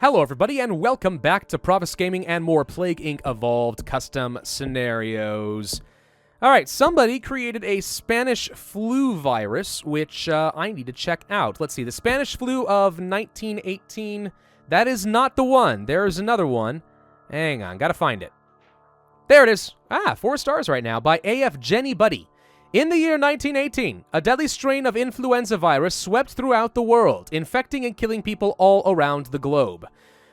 Hello everybody, and welcome back to Pravus Gaming and more Plague Inc. Evolved custom scenarios. Alright, somebody created a Spanish flu virus, which I need to check out. Let's see, the Spanish flu of 1918, that is not the one. There is another one. Hang on, gotta find it. There it is. 4 stars right now, by A.F. Jenny Buddy. In the year 1918, a deadly strain of influenza virus swept throughout the world, infecting and killing people all around the globe.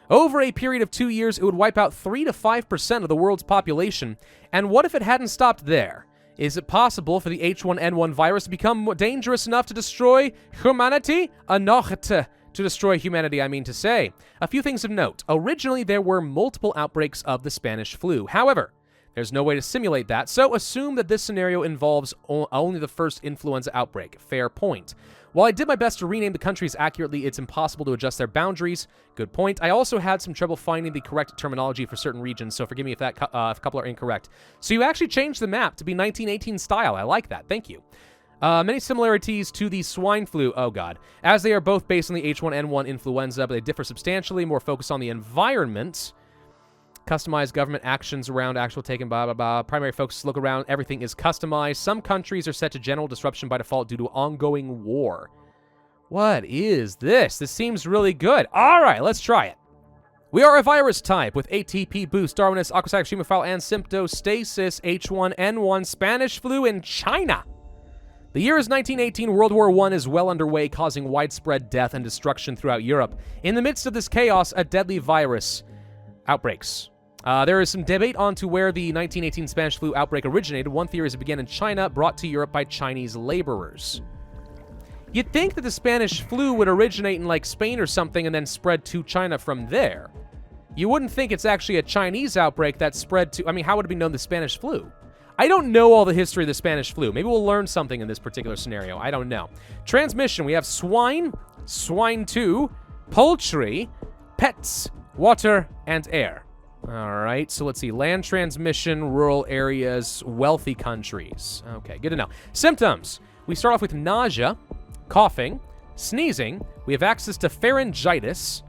Over a period of 2 years, it would wipe out 3 to 5% of the world's population. And what if it hadn't stopped there? Is it possible for the H1N1 virus to become dangerous enough to destroy humanity? Not to destroy humanity, I mean to say. A few things of note. Originally, there were multiple outbreaks of the Spanish flu. However, there's no way to simulate that, so assume that this scenario involves only the first influenza outbreak. Fair point. While I did my best to rename the countries accurately, it's impossible to adjust their boundaries. Good point. I also had some trouble finding the correct terminology for certain regions, so forgive me if if a couple are incorrect. So you actually changed the map to be 1918 style. I like that. Thank you. Many similarities to the swine flu, oh god, as they are both based on the H1N1 influenza, but they differ substantially, more focused on the environment. Customized government actions around actual taken, blah, blah, blah. Primary focus, look around, everything is customized. Some countries are set to general disruption by default due to ongoing war. What is this? This seems really good. All right, let's try it. We are a virus type with ATP boost, Darwinist, aquatic chemophile, and symptostasis, H1N1 Spanish flu in China. The year is 1918. World War I is well underway, causing widespread death and destruction throughout Europe. In the midst of this chaos, a deadly virus outbreaks. There is some debate on to where the 1918 Spanish flu outbreak originated. One theory is it began in China, brought to Europe by Chinese laborers. You'd think that the Spanish flu would originate in, like, Spain or something and then spread to China from there. You wouldn't think it's actually a Chinese outbreak that spread to... I mean, how would it be known the Spanish flu? I don't know all the history of the Spanish flu. Maybe we'll learn something in this particular scenario. I don't know. Transmission. We have swine, swine 2, poultry, pets, water, and air. All right, so let's see. Land transmission, rural areas, wealthy countries. Okay, good to know. Symptoms. We start off with nausea, coughing, sneezing. We have access to pharyngitis,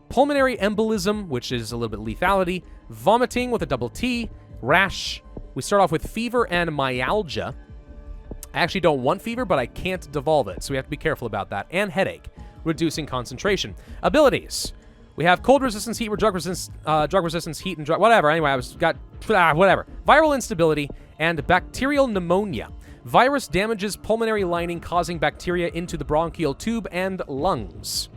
pulmonary embolism, which is a little bit lethality, vomiting with a double T, rash. We start off with fever and myalgia. I actually don't want fever, but I can't devolve it, so we have to be careful about that. And headache, reducing concentration. Abilities. We have cold resistance, heat, drug resistance, heat, and drug, whatever. Anyway, whatever. Viral instability and bacterial pneumonia. Virus damages pulmonary lining, causing bacteria into the bronchial tube and lungs.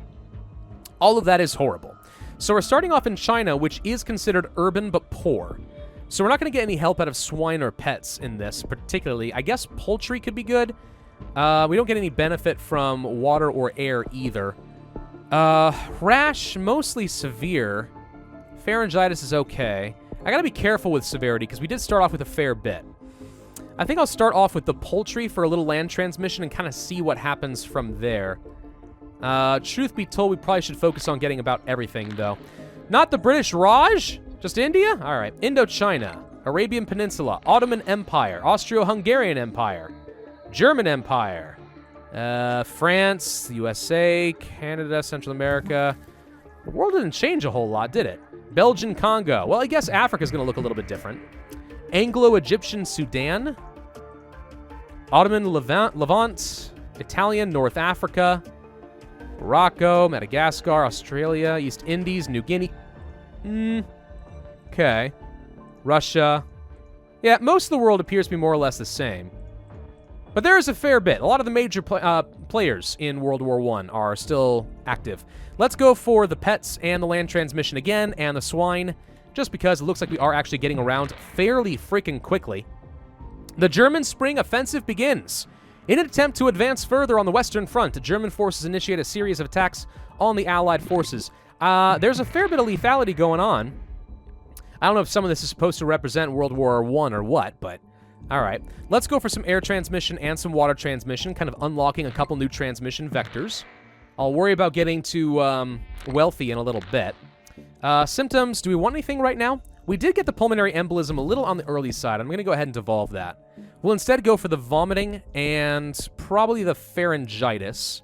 All of that is horrible. So we're starting off in China, which is considered urban but poor. So we're not going to get any help out of swine or pets in this, particularly. I guess poultry could be good. We don't get any benefit from water or air either. Rash, mostly severe. Pharyngitis is okay. I gotta be careful with severity, because we did start off with a fair bit. I think I'll start off with the poultry for a little land transmission and kind of see what happens from there. Truth be told, we probably should focus on getting about everything, though. Not the British Raj? Just India? Alright. Indochina. Arabian Peninsula. Ottoman Empire. Austro-Hungarian Empire. German Empire. France, the USA, Canada, Central America. The world didn't change a whole lot, did it? Belgian Congo. Well, I guess Africa's going to look a little bit different. Anglo-Egyptian Sudan. Ottoman Levant. Italian North Africa. Morocco, Madagascar, Australia, East Indies, New Guinea. Okay. Russia. Yeah, most of the world appears to be more or less the same. But there is a fair bit. A lot of the major players in World War I are still active. Let's go for the pets and the land transmission again, and the swine, just because it looks like we are actually getting around fairly freaking quickly. The German spring offensive begins. In an attempt to advance further on the Western Front, the German forces initiate a series of attacks on the Allied forces. There's a fair bit of lethality going on. I don't know if some of this is supposed to represent World War I or what, but... All right, let's go for some air transmission and some water transmission, kind of unlocking a couple new transmission vectors. I'll worry about getting to wealthy in a little bit. Symptoms, do we want anything right now? We did get the pulmonary embolism a little on the early side. I'm going to go ahead and devolve that. We'll instead go for the vomiting and probably the pharyngitis.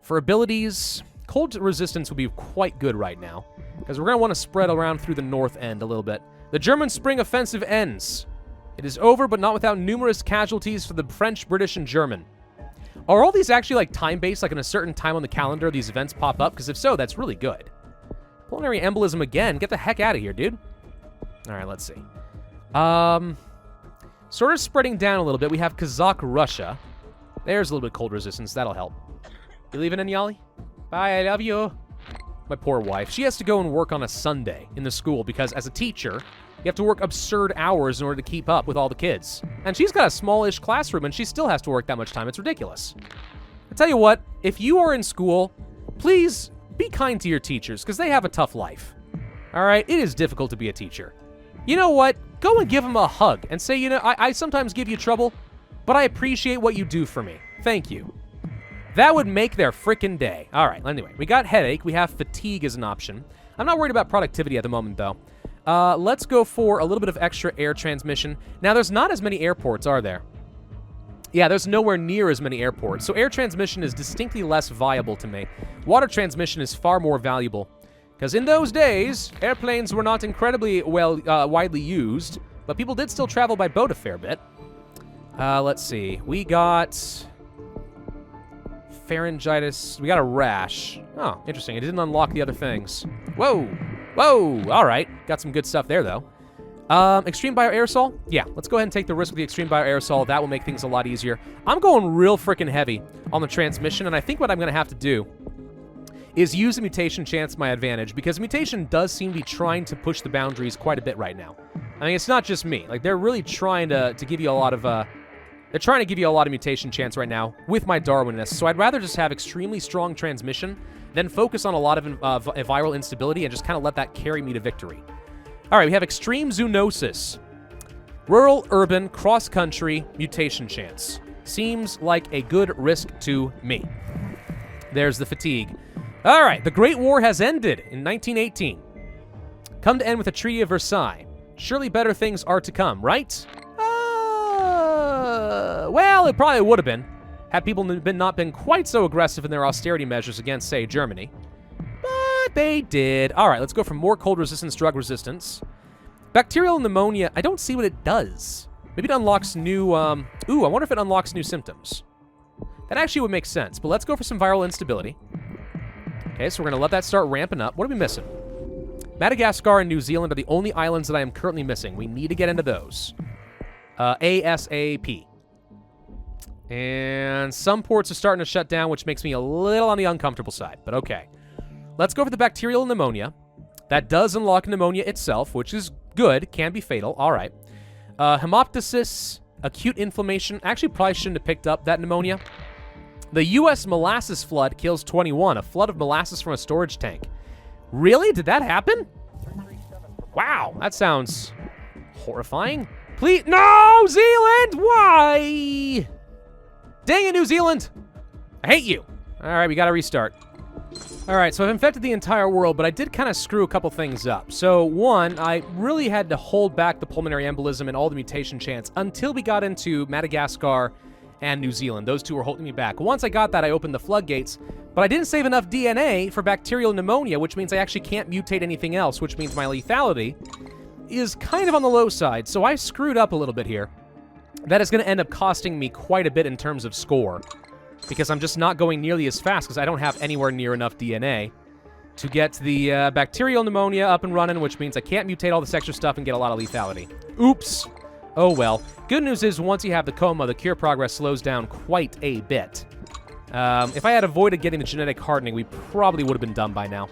For abilities, Cold resistance would be quite good right now, because we're going to want to spread around through the north end a little bit. The German spring offensive ends. It is over, but not without numerous casualties for the French, British, and German. Are all these actually, like, time-based, like in a certain time on the calendar these events pop up? Because if so, that's really good. Pulmonary embolism again. Get the heck out of here, dude. All right, let's see. Sort of spreading down a little bit. We have Kazakh Russia. There's a little bit of cold resistance. That'll help. You leaving in, Yali? Bye, I love you. My poor wife. She has to go and work on a Sunday in the school because as a teacher, you have to work absurd hours in order to keep up with all the kids. And she's got a smallish classroom and she still has to work that much time. It's ridiculous. I tell you what, if you are in school, please be kind to your teachers because they have a tough life. All right? It is difficult to be a teacher. You know what? Go and give them a hug and say, you know, I sometimes give you trouble, but I appreciate what you do for me. Thank you. That would make their frickin' day. All right, anyway, we got headache. We have fatigue as an option. I'm not worried about productivity at the moment, though. Let's go for a little bit of extra air transmission. Now, there's not as many airports, are there? Yeah, there's nowhere near as many airports, so air transmission is distinctly less viable to me. Water transmission is far more valuable, because in those days, airplanes were not incredibly widely used, but people did still travel by boat a fair bit. Let's see. We got pharyngitis. We got a rash. Oh, interesting. It didn't unlock the other things. Whoa. Whoa. All right. Got some good stuff there, though. Extreme bioaerosol? Yeah, let's go ahead and take the risk with the extreme bioaerosol. That will make things a lot easier. I'm going real freaking heavy on the transmission, and I think what I'm going to have to do is use the mutation chance to my advantage, because mutation does seem to be trying to push the boundaries quite a bit right now. I mean, it's not just me. Like, they're really trying to give you a lot of, they're trying to give you a lot of mutation chance right now with my Darwinness, so I'd rather just have extremely strong transmission than focus on a lot of viral instability and just kind of let that carry me to victory. All right, we have extreme zoonosis. Rural, urban, cross-country, mutation chance. Seems like a good risk to me. There's the fatigue. All right, the Great War has ended in 1918. Come to end with a Treaty of Versailles. Surely better things are to come, right? Well, it probably would have been, had people not been quite so aggressive in their austerity measures against, say, Germany. But they did. All right, let's go for more cold resistance, drug resistance. Bacterial pneumonia, I don't see what it does. Maybe it unlocks new, ooh, I wonder if it unlocks new symptoms. That actually would make sense, but let's go for some viral instability. Okay, so we're going to let that start ramping up. What are we missing? Madagascar and New Zealand are the only islands that I am currently missing. We need to get into those. ASAP. And some ports are starting to shut down, which makes me a little on the uncomfortable side, but okay. Let's go for the bacterial pneumonia. That does unlock pneumonia itself, which is good. Can be fatal. All right. Hemoptysis, acute inflammation. Actually, probably shouldn't have picked up that pneumonia. The U.S. molasses flood kills 21. A flood of molasses from a storage tank. Really? Did that happen? Wow, that sounds horrifying. Please, no, Zealand! Why? Dang it, New Zealand! I hate you. All right, we got to restart. All right, so I've infected the entire world, but I did kind of screw a couple things up. So, one, I really had to hold back the pulmonary embolism and all the mutation chance until we got into Madagascar and New Zealand. Those two were holding me back. Once I got that, I opened the floodgates, but I didn't save enough DNA for bacterial pneumonia, which means I actually can't mutate anything else, which means my lethality is kind of on the low side, so I screwed up a little bit here. That is going to end up costing me quite a bit in terms of score, because I'm just not going nearly as fast because I don't have anywhere near enough DNA to get the bacterial pneumonia up and running, which means I can't mutate all this extra stuff and get a lot of lethality. Oops. Oh well. Good news is once you have the coma, the cure progress slows down quite a bit. If I had avoided getting the genetic hardening, we probably would have been done by now.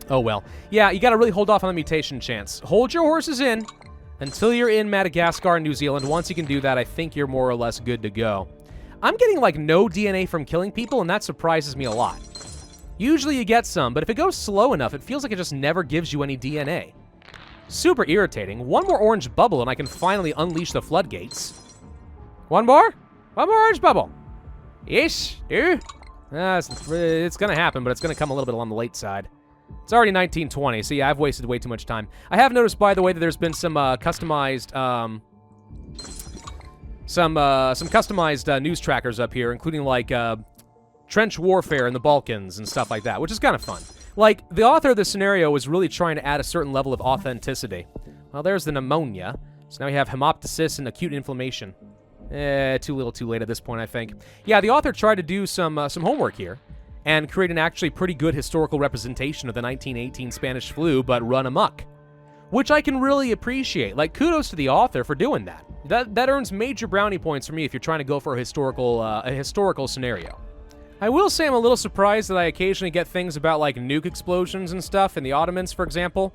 Oh well. Yeah, you got to really hold off on the mutation chance. Hold your horses in until you're in Madagascar and New Zealand. Once you can do that, I think you're more or less good to go. I'm getting, like, no DNA from killing people, and that surprises me a lot. Usually you get some, but if it goes slow enough, it feels like it just never gives you any DNA. Super irritating. One more orange bubble, and I can finally unleash the floodgates. One more? One more orange bubble. Ish, dude. It's going to happen, but it's going to come a little bit on the late side. It's already 1920, so yeah, I've wasted way too much time. I have noticed, by the way, that there's been some customized... Some customized news trackers up here, including, like, trench warfare in the Balkans and stuff like that, which is kind of fun. Like, the author of the scenario was really trying to add a certain level of authenticity. Well, there's the pneumonia. So now we have hemoptysis and acute inflammation. Too little too late at this point, I think. Yeah, the author tried to do some homework here and create an actually pretty good historical representation of the 1918 Spanish flu, but run amok. Which I can really appreciate. Like, kudos to the author for doing that. That earns major brownie points for me if you're trying to go for a historical scenario. I will say I'm a little surprised that I occasionally get things about, like, nuke explosions and stuff in the Ottomans, for example.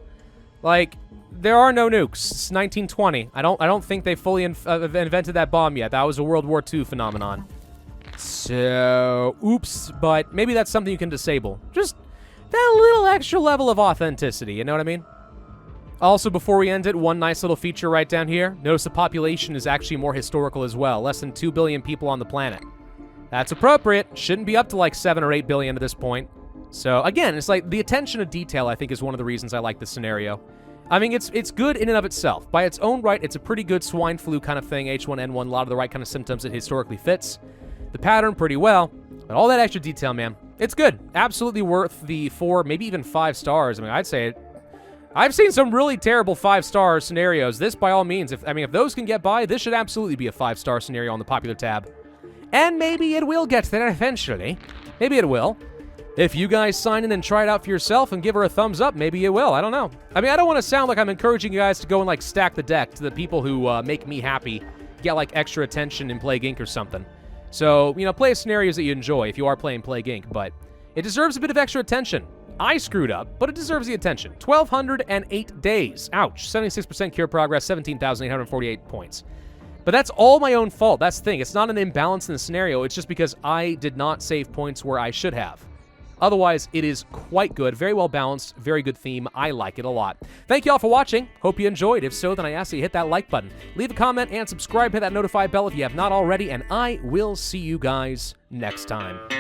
Like, there are no nukes. It's 1920. I don't think they fully invented that bomb yet. That was a World War II phenomenon. So, oops, but maybe that's something you can disable. Just that little extra level of authenticity, you know what I mean? Also, before we end it, one nice little feature right down here. Notice the population is actually more historical as well. Less than 2 billion people on the planet. That's appropriate. Shouldn't be up to like 7 or 8 billion at this point. So, again, it's like the attention to detail, I think, is one of the reasons I like this scenario. I mean, it's good in and of itself. By its own right, it's a pretty good swine flu kind of thing, H1N1, a lot of the right kind of symptoms it historically fits. The pattern pretty well, but all that extra detail, man, it's good. Absolutely worth the 4, maybe even 5 stars. I mean, I'd say it. I've seen some really terrible 5-star scenarios. This, by all means, if those can get by, this should absolutely be a 5-star scenario on the popular tab. And maybe it will get there eventually. Maybe it will. If you guys sign in and try it out for yourself and give her a thumbs up, maybe you will. I don't know. I mean, I don't want to sound like I'm encouraging you guys to go and, like, stack the deck to the people who make me happy, get, like, extra attention in Plague Inc. or something. So, you know, play scenarios that you enjoy if you are playing Plague Inc., but it deserves a bit of extra attention. I screwed up, but it deserves the attention. 1,208 days. Ouch. 76% cure progress, 17,848 points. But that's all my own fault. That's the thing. It's not an imbalance in the scenario. It's just because I did not save points where I should have. Otherwise, it is quite good. Very well balanced. Very good theme. I like it a lot. Thank you all for watching. Hope you enjoyed. If so, then I ask that you hit that like button. Leave a comment and subscribe. Hit that notify bell if you have not already. And I will see you guys next time.